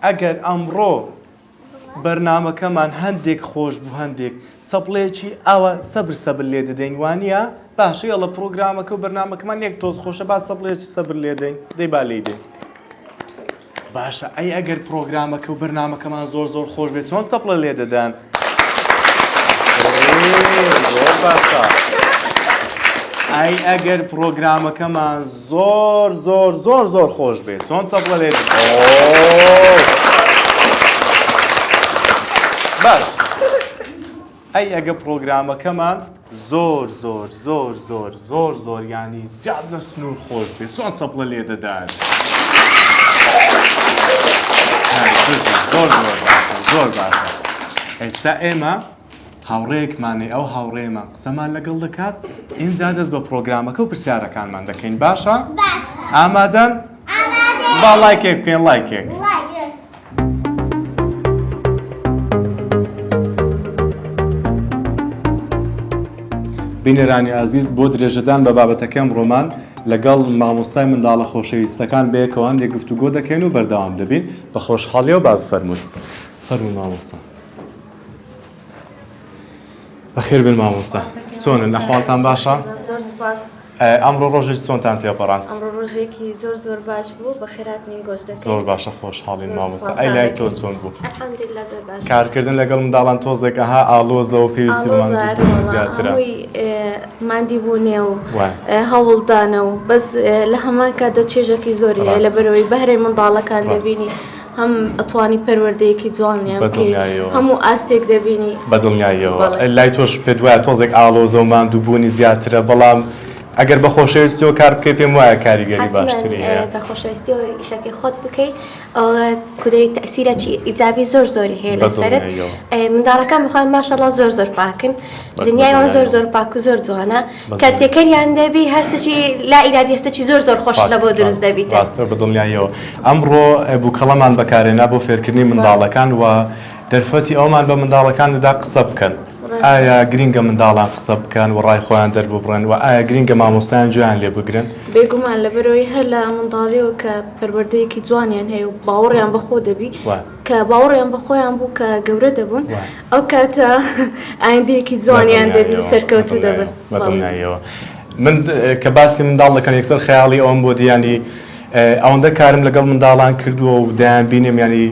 ئەگەر ئەمڕۆ بەرنامەکەمان هەندێک خۆش بوو هەندێک چەپڵەیەکی ئەوە سەبر لێ دەدەین وانە باشە ئەڵە پرۆگرامەکە و بەرنامەکەمان یەک تۆز خۆشە بعد چەپڵەیەکی سەبر لێ دەین دەی با لێ دەین باشە ئەی ئەگەر پرۆگرامەکە و بەرنامەکەمان زۆر خۆش بێت چۆن چەپڵە لێ دەدەن زۆر باشە ئەی ئەگەر پرۆگرامەکەمان زۆر خۆش بێت چۆن چەپڵە لێ دەدەن باش ئەی ئەگە پرۆگرامەکەمان زۆر ینی زیاد لە سنوور خۆش بێت چۆن چەپڵە لێ دەدەن زۆر باشە ئێستا ئێمە هاوڕێیەکمانێ ئەو هاوڕێمە قسەمان لەگەڵ دەکات ئینجا دەست بە پرۆگرامەکە و پرسیارەکانمان دەکەین باشە؟ ئامادەن؟ با لایکێک بکەین لایکێک بینەرانی عزیز بۆ درێژەدان بە بابەتەکەم ڕۆمان لەگەڵ مامۆستای منداڵە خۆشەویستەکان بەیەکەوان لێ گفتوگۆ دەکەین و بەردەوام دەبین بە خۆشحاڵیەوە با بفەرموون فەرموون مامۆستا بەخێر بن مامۆستا چۆنن ئەحواڵتان باشە؟ زۆر سپاس ئەمڕۆ ڕۆژێکی چۆنتان تێپەڕان؟ ئەمڕۆ ڕۆژێکی زۆر باش بوو بە خێراتنی گۆش دەکەین زۆر باشە خۆشحاڵین مامۆستا ئەی لای تۆ چۆن بوو؟ ئەلحەمدولیلا زۆر باش کارکردن لەگەڵ منداڵان تۆزێک ئەها ئالۆزەوە پێویستی بمان زیاترە مادی بوونێ و هەوڵدانە و بەس لە هەمان کاتدا چێژێکی زۆریە لەبەرەوەی بەهرەی منداڵەکان دەبینی هەم ئەتوانی پەروەردەیەکی جوانیان بکەی هەموو ئاستێک دەبینی بەدڵنیاییەوە لای تۆش پێت وایە تۆزێک ئالۆزە و ماندووبوونی زیاترە بەڵام ئەگەر بە خۆشەویستیەوە کار بکەی پێم وایە کاریگەری باشتری هەیە بە خۆشەویستیەوە ئیشەکەی خۆت بکەیت ئەوە کودەی تەئسیرێکی ئیجابی زۆری هەیە لەسەرت منداڵەکان بخوان ماشەڵڵا زۆر پاکن دنیایەوە زۆر پاک و زۆر جوانە کە تێکەریان دەبی هەستێکی لا ئیرادی هەستێکی زۆر خۆش لە بۆ دروست دەبیت ڕاستە بەدڵنیاییەوە ئەمڕۆ بووکەڵەمان بەکارهێنا بۆ فێرکردنی منداڵەکان و دەرفەتی ئەومان بە منداڵەکاندا قسە بکەن ئایا گرینگە منداڵان قسە بکەن و ڕای خۆیان دەرببڕن و ئایا گرینگە مامۆستایان گوێیان لێ بگرن بێگومان لەبەرەوەی هەر لە منداڵیەوە کە پەروەردەیەکی جوانیان هەیە و باوەڕیان بەخۆ دەبی کە باوەڕیان بەخۆیان بوو کە گەورە دەبوون ئەو کاتە ئایندەیەکی جوانیان دەبی سەرکەوتوو دەبن بەدڵنیاییەوە من کە باسی منداڵ دەکەن یەکسەر خەیاڵی ئەوم بۆ دیانی ئەوەندە کارم لەگەڵ منداڵان کردووە و دایان بینم ینی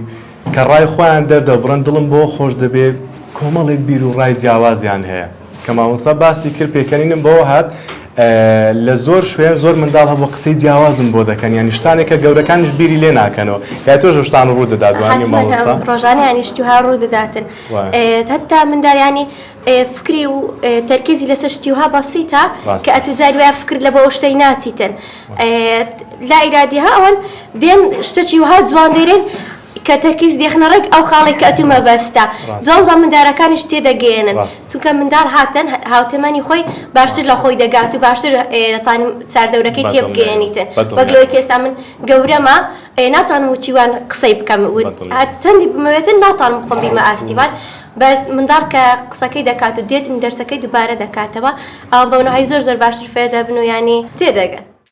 کە ڕای خۆیان دەردەبڕن دڵم بۆ خۆش دەبێت کۆمەڵێک بیر و ڕای جیاوازیان هەیە کە مامۆستا باسی کرد پێکەنینم بۆ هات لە زۆر شوێن زۆر منداڵ هەبوو قسەی جیاوازم بۆ دەکەن یانی شتانێکە گەورەکانیش بیری لێ ناکەنەوە یا تۆش شتان ڕوو دەدات دوانی مامۆستا ڕۆژانەیانی شتیها ڕوو دەداتن هەتا منداڵیانی فکری و تەرکیزی لەسەر شتیها بەسیتە کە ئەتوزاری وایە فکر لە بۆ شتەی ناچیتن لا ئیرادیها ئەوەن دێن شتێکی وها جوان دەیرێن کە تەرکیز دێخنە ڕێک ئەو خاڵێک کە ئەتومە بەستە جوانزان منداڵەکانیش تێدەگەێنن چونکە منداڵ هاتن هاوتەمەنی خۆی باشتر لە خۆی دەگات و باشتر تانی چاردەورەکەی تێبگەێنیتن وەگلۆی کێستا من گەورەمە ناتوانم وچیوان قسەی بکەم چەندی بمەوێتن ناتوانم بخۆم بیمە ئاستیوان بەس منداڵ کە قسەکەی دەکات و دێتم دەرسەکەی دووبارە دەکاتەوە ئەو بەونەهای زۆر باشتر فێر دەبن و ینی تێدەگەن